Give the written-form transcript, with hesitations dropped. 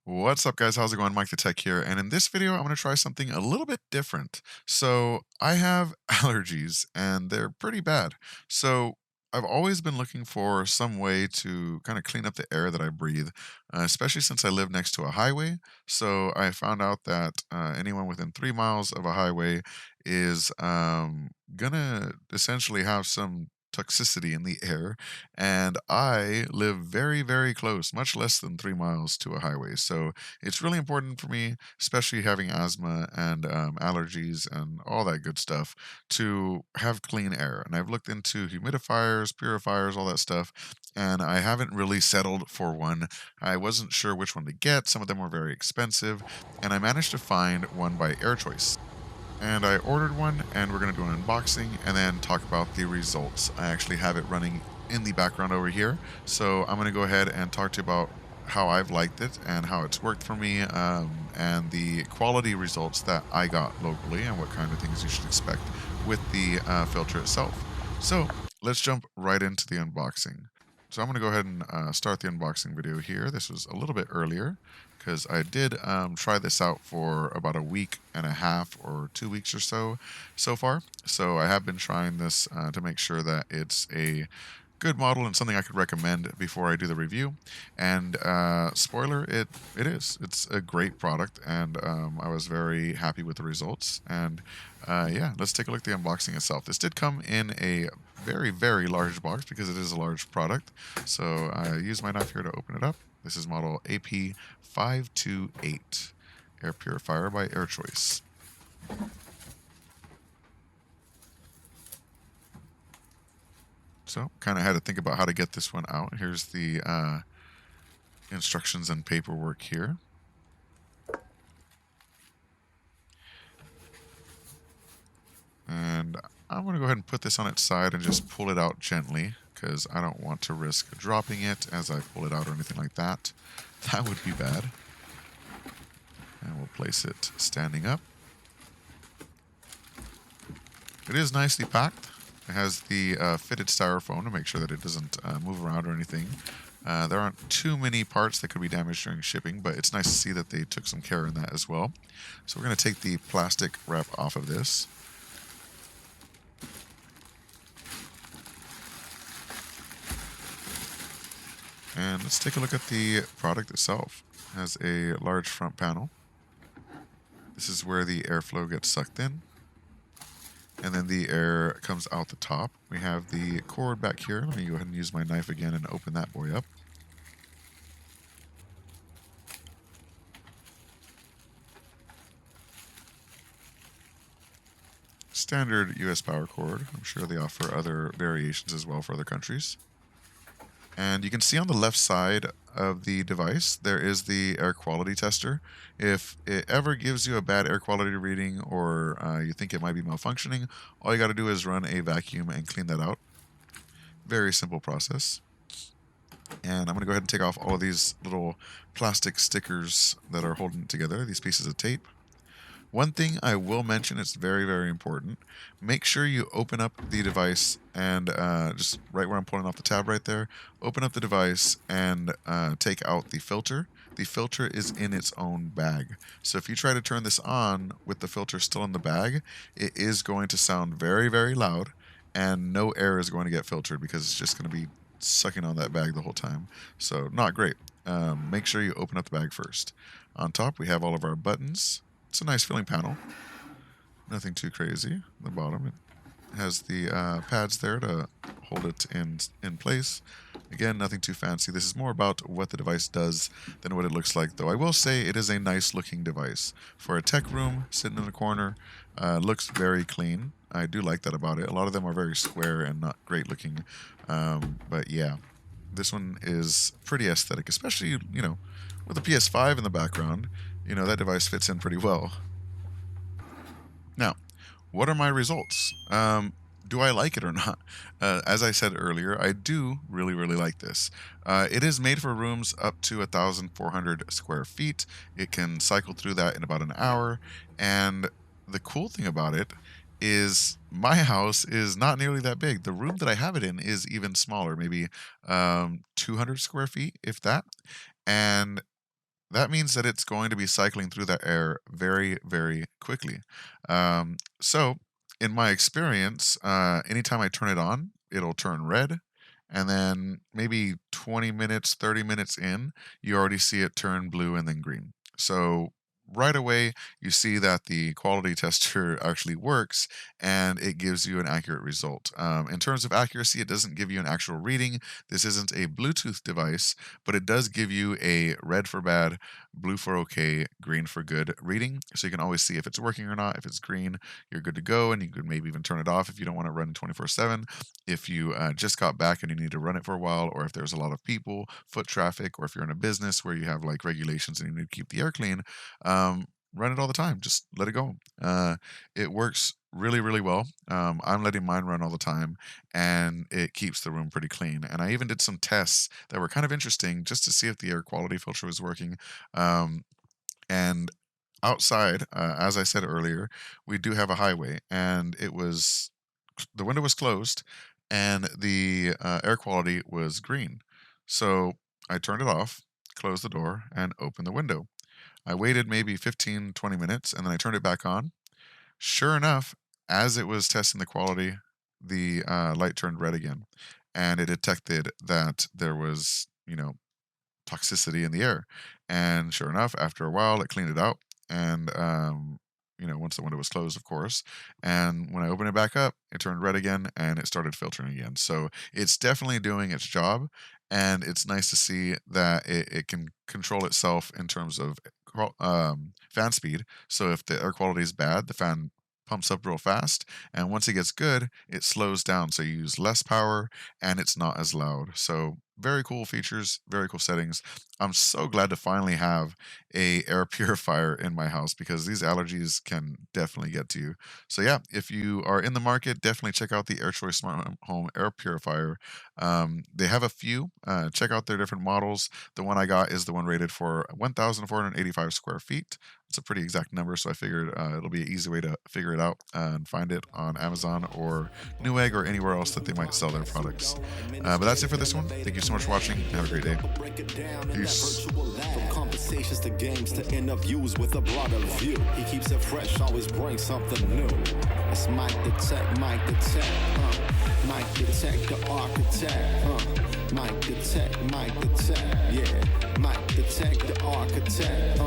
What's up, guys? How's it going? MikeTheTech here, and in this video, I'm going to try something a little bit different. So, I have allergies, and they're pretty bad. So, I've always been looking for some way to kind of clean up the air that I breathe, especially since I live next to a highway. So, I found out that anyone within 3 miles of a highway is gonna essentially have some toxicity in the air, and I live very, very close, much less than 3 miles to a highway. So it's really important for me, especially having asthma and allergies and all that good stuff, to have clean air. And I've looked into humidifiers, purifiers, all that stuff, and I haven't really settled for one. I wasn't sure which one to get. Some of them were very expensive, and I managed to find one by Air Choice, and I ordered one, and we're going to do an unboxing and then talk about the results. I actually have it running in the background over here, so I'm going to go ahead and talk to you about how I've liked it and how it's worked for me, and the quality results that I got locally and what kind of things you should expect with the filter itself. So let's jump right into the unboxing. So I'm going to go ahead and start the unboxing video here. This was a little bit earlier because I did try this out for about a week and a half or 2 weeks or so far. So I have been trying this to make sure that it's a good model and something I could recommend before I do the review. And spoiler, it is. It's a great product, and I was very happy with the results. And yeah, let's take a look at the unboxing itself. This did come in a very, very large box because it is a large product. So I use my knife here to open it up. This is model AP528 Air Purifier by Air Choice. So kind of had to think about how to get this one out. Here's the instructions and paperwork here. And I'm going to go ahead and put this on its side and just pull it out gently because I don't want to risk dropping it as I pull it out or anything like that. That would be bad. And we'll place it standing up. It is nicely packed. It has the fitted styrofoam to make sure that it doesn't move around or anything. There aren't too many parts that could be damaged during shipping, but it's nice to see that they took some care in that as well. So we're going to take the plastic wrap off of this. And let's take a look at the product itself. It has a large front panel. This is where the airflow gets sucked in, and then the air comes out the top. We have the cord back here. Let me go ahead and use my knife again and open that boy up. Standard US power cord. I'm sure they offer other variations as well for other countries. And you can see on the left side of the device, there is the air quality tester. If it ever gives you a bad air quality reading, or you think it might be malfunctioning, all you got to do is run a vacuum and clean that out. Very simple process. And I'm going to go ahead and take off all of these little plastic stickers that are holding it together, these pieces of tape. One thing I will mention, it's very, very important. Make sure you open up the device and just right where I'm pulling off the tab right there, open up the device and take out the filter. The filter is in its own bag. So if you try to turn this on with the filter still in the bag, it is going to sound very, very loud, and no air is going to get filtered because it's just going to be sucking on that bag the whole time. So not great. Make sure you open up the bag first. On top, we have all of our buttons. It's a nice feeling panel. Nothing too crazy. The bottom, it has the pads there to hold it in place. Again, nothing too fancy. This is more about what the device does than what it looks like, though I will say it is a nice looking device. For a tech room, sitting in the corner, looks very clean. I do like that about it. A lot of them are very square and not great looking. But yeah, this one is pretty aesthetic, especially, with the PS5 in the background. That device fits in pretty well. Now, what are my results? Do I like it or not? As I said earlier, I do really, really like this. It is made for rooms up to 1,400 square feet. It can cycle through that in about an hour. And the cool thing about it is my house is not nearly that big. The room that I have it in is even smaller, maybe 200 square feet, if that. And that means that it's going to be cycling through that air very, very quickly. So, in my experience, anytime I turn it on, it'll turn red. And then maybe 20 minutes, 30 minutes in, you already see it turn blue and then green. So, right away, you see that the quality tester actually works and it gives you an accurate result. In terms of accuracy, it doesn't give you an actual reading. This isn't a Bluetooth device, but it does give you a red for bad, blue for okay, green for good reading. So you can always see if it's working or not. If it's green, you're good to go, and you could maybe even turn it off if you don't want to run 24/7. If you just got back and you need to run it for a while, or if there's a lot of people, foot traffic, or if you're in a business where you have like regulations and you need to keep the air clean, run it all the time. Just let it go. It works really, really well. I'm letting mine run all the time, and it keeps the room pretty clean. And I even did some tests that were kind of interesting just to see if the air quality filter was working. Um, and outside, as I said earlier, we do have a highway, and the window was closed, and the air quality was green. So I turned it off, closed the door, and opened the window. I waited maybe 15, 20 minutes, and then I turned it back on. Sure enough, as it was testing the quality, the light turned red again, and it detected that there was, toxicity in the air. And sure enough, after a while, it cleaned it out. And, once the window was closed, of course. And when I opened it back up, it turned red again and it started filtering again. So it's definitely doing its job. And it's nice to see that it can control itself in terms of fan speed. So if the air quality is bad, the fan pumps up real fast, and once it gets good, it slows down, so you use less power and it's not as loud. So very cool features, very cool settings. I'm so glad to finally have a air purifier in my house because these allergies can definitely get to you. So yeah, if you are in the market, definitely check out the AirChoice Smart Home Air Purifier. They have a few. Check out their different models. The one I got is the one rated for 1,485 square feet. It's a pretty exact number, so I figured it'll be an easy way to figure it out and find it on Amazon or Newegg or anywhere else that they might sell their products. But that's it for this one. Thank you so much for watching. Have a great day. Peace. From conversations to games to interviews with a broader view. He keeps it fresh, always brings something new. It's MikeTheTech, MikeTheTech, the architect. MikeTheTech, yeah. MikeTheTech, the architect.